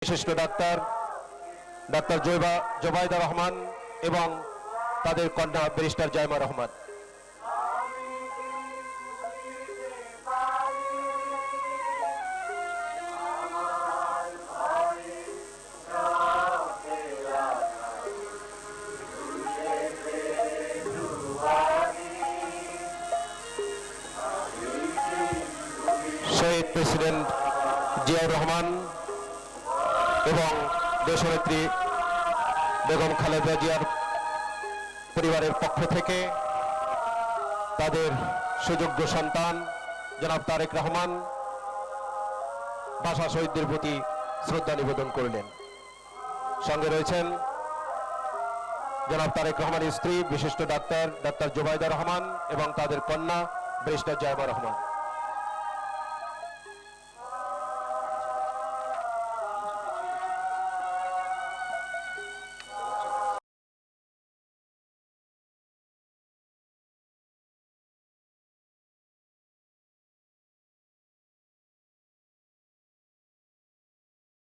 বিশিষ্ট doctor doctor Zubaida Rahman এবং তাদের কন্যা ব্যারিস্টার জাইমা রহমান। শহীদ প্রেসিডেন্ট জিয়াউর রহমান এবং দেশনেত্রী বেগম খালেদা জিয়ার পরিবারের পক্ষ থেকে তাদের সুযোগ্য সন্তান জনাব তারেক রহমান ভাষা শহীদদের প্রতি শ্রদ্ধা নিবেদন করলেন। সঙ্গে রয়েছেন জনাব তারেক রহমানের স্ত্রী বিশিষ্ট ডাক্তার জোবাইদা রহমান এবং তাদের কন্যা ব্যারিস্টার জাইমা রহমান।